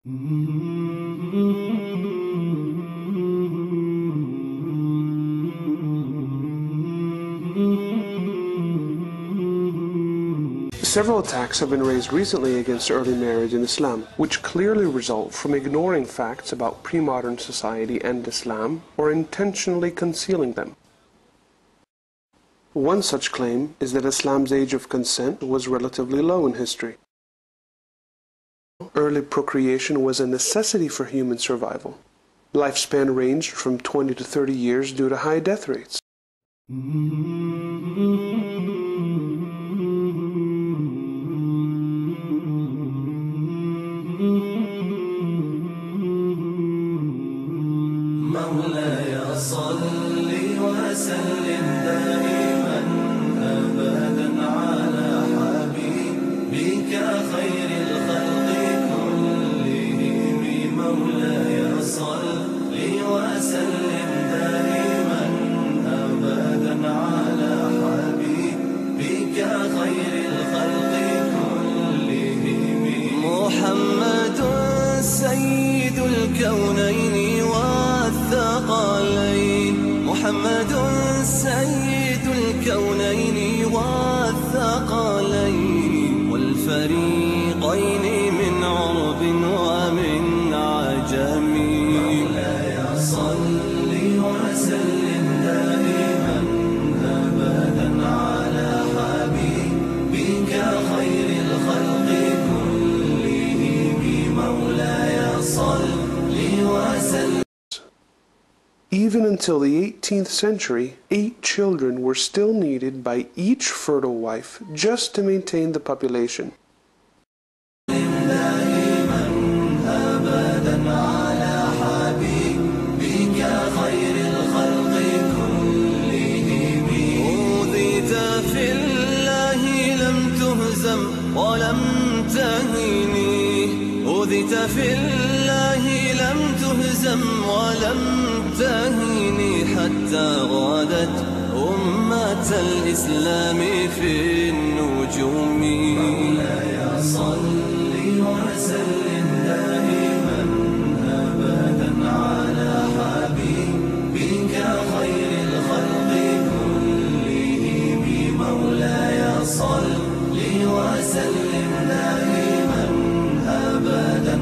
Several attacks have been raised recently against early marriage in Islam, which clearly result from ignoring facts about pre-modern society and Islam, or intentionally concealing them. One such claim is that Islam's age of consent was relatively low in history. Early procreation was a necessity for human survival. Lifespan ranged from 20 to 30 years due to high death rates. مولاي صل وسلم دائما أبدا على حبيبك خير الخلق كلهم مولاي صل وسلم دائما أبدا على حبيبك خير الخلق كلهم محمد سيد الكونين والثقلين محمد سيد الكونين والثقلين والفريقين من عرب ومن عجم مولاي صل وسلم دائما أبدا على حبيبك خير الخلق كلهم مولاي صل وسلم. Even until the 18th century, 8 children were still needed by each fertile wife just to maintain the population. أوذيت في الله لم تهزم ولم تهيني حتى غادت أمة الإسلام في النجوم مولاي صل وسلم دائما أبدا على حبيبك خير الخلق كلهم مولاي صل وسلم دائما أبدا.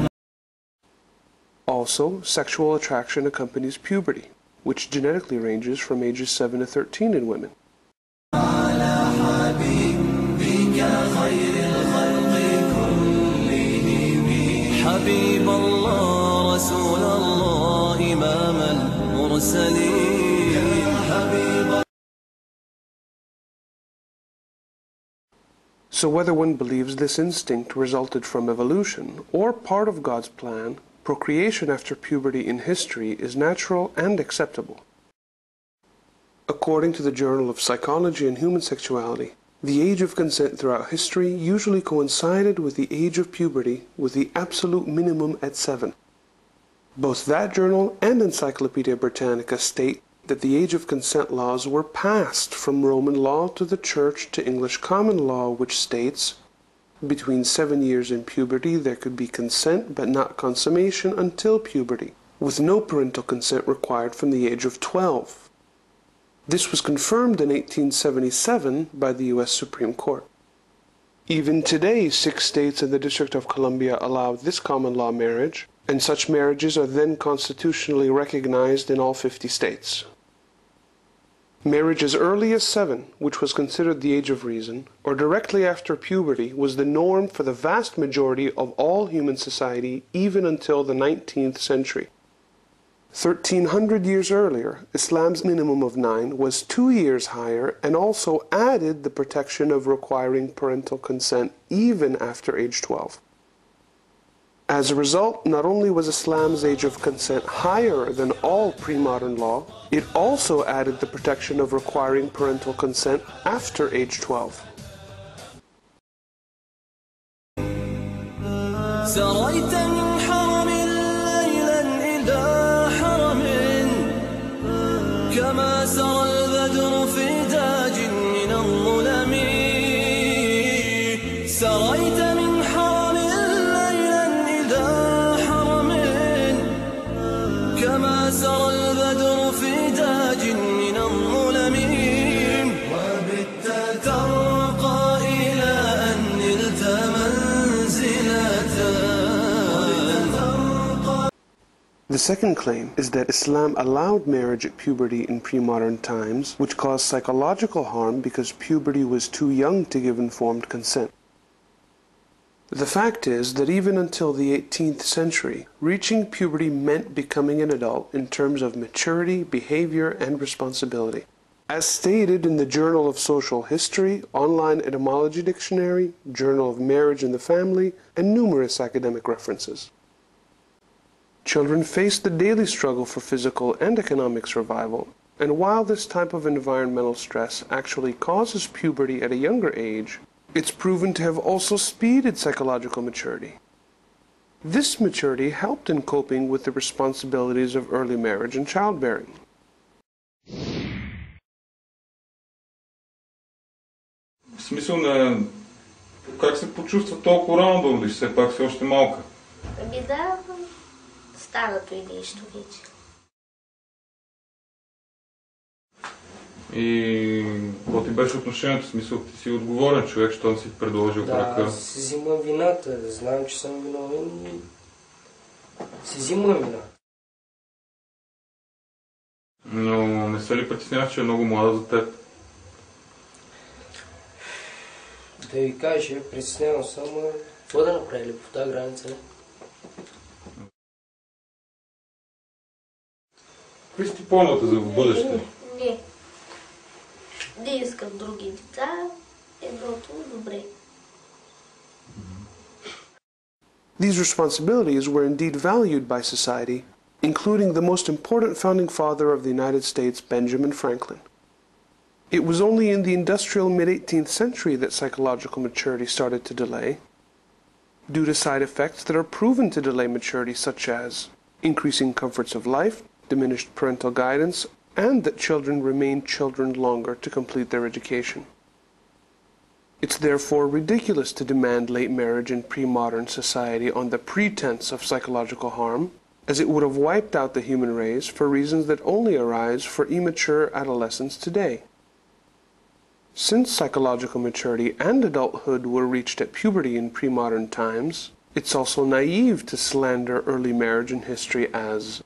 Also, sexual attraction accompanies puberty, which genetically ranges from ages 7 to 13 in women. So whether one believes this instinct resulted from evolution or part of God's plan, procreation after puberty in history is natural and acceptable. According to the Journal of Psychology and Human Sexuality, the age of consent throughout history usually coincided with the age of puberty, with the absolute minimum at 7. Both that journal and Encyclopedia Britannica state that the age of consent laws were passed from Roman law to the Church to English common law, which states, between 7 years in puberty there could be consent but not consummation until puberty, with no parental consent required from the age of 12. This was confirmed in 1877 by the U.S. Supreme Court. Even today, 6 states and the District of Columbia allow this common law marriage, and such marriages are then constitutionally recognized in all 50 states. Marriage as early as 7, which was considered the age of reason, or directly after puberty, was the norm for the vast majority of all human society even until the 19th century. 1300 years earlier, Islam's minimum of 9 was 2 years higher and also added the protection of requiring parental consent even after age 12. As a result, not only was Islam's age of consent higher than all pre-modern law, it also added the protection of requiring parental consent after age 12. The second claim is that Islam allowed marriage at puberty in pre-modern times, which caused psychological harm because puberty was too young to give informed consent. The fact is that even until the 18th century, reaching puberty meant becoming an adult in terms of maturity, behavior, and responsibility. As stated in the Journal of Social History, Online Etymology Dictionary, Journal of Marriage and the Family, and numerous academic references. Children face the daily struggle for physical and economic survival, and while this type of environmental stress actually causes puberty at a younger age, it's proven to have also speeded psychological maturity. This maturity helped in coping with the responsibilities of early marriage and childbearing. В смисъл на как се почувства толкова рано да родиш, все пак си още малка? Ами да, старото и нещо вече. И какво ти беше отношението? В смисъл, ти си отговорен човек, що си предложил брака? Да, аз си взимам вината, знам, че съм виновен и си взимам вината. Но не се ли притесняваш, че е много млада за теб? Да ви кажа, притеснявам само какво да направили по тази граница. Какви си ти плановете за в бъдеще? Не искам други деца, едното добре. These responsibilities were indeed valued by society, including the most important founding father of the United States, Benjamin Franklin. It was only in the industrial mid-18th century that psychological maturity started to delay, due to side effects that are proven to delay maturity, such as increasing comforts of life, diminished parental guidance, and that children remain children longer to complete their education. It's therefore ridiculous to demand late marriage in pre-modern society on the pretense of psychological harm, as it would have wiped out the human race for reasons that only arise for immature adolescents today. Since psychological maturity and adulthood were reached at puberty in pre-modern times, it's also naive to slander early marriage in history as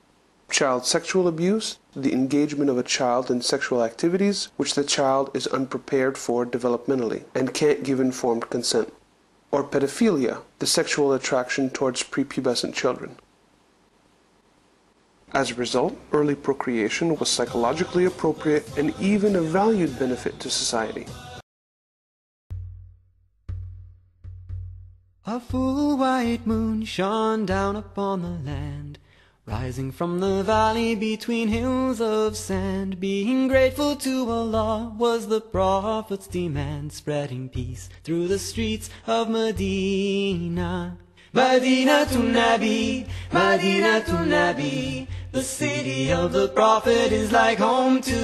child sexual abuse, the engagement of a child in sexual activities which the child is unprepared for developmentally and can't give informed consent, or pedophilia, the sexual attraction towards prepubescent children. As a result, early procreation was psychologically appropriate and even a valued benefit to society. A full white moon shone down upon the land, rising from the valley between hills of sand. Being grateful to Allah was the Prophet's demand, spreading peace through the streets of Medina. Medina to Nabi, Medina to Nabi, the city of the Prophet is like home to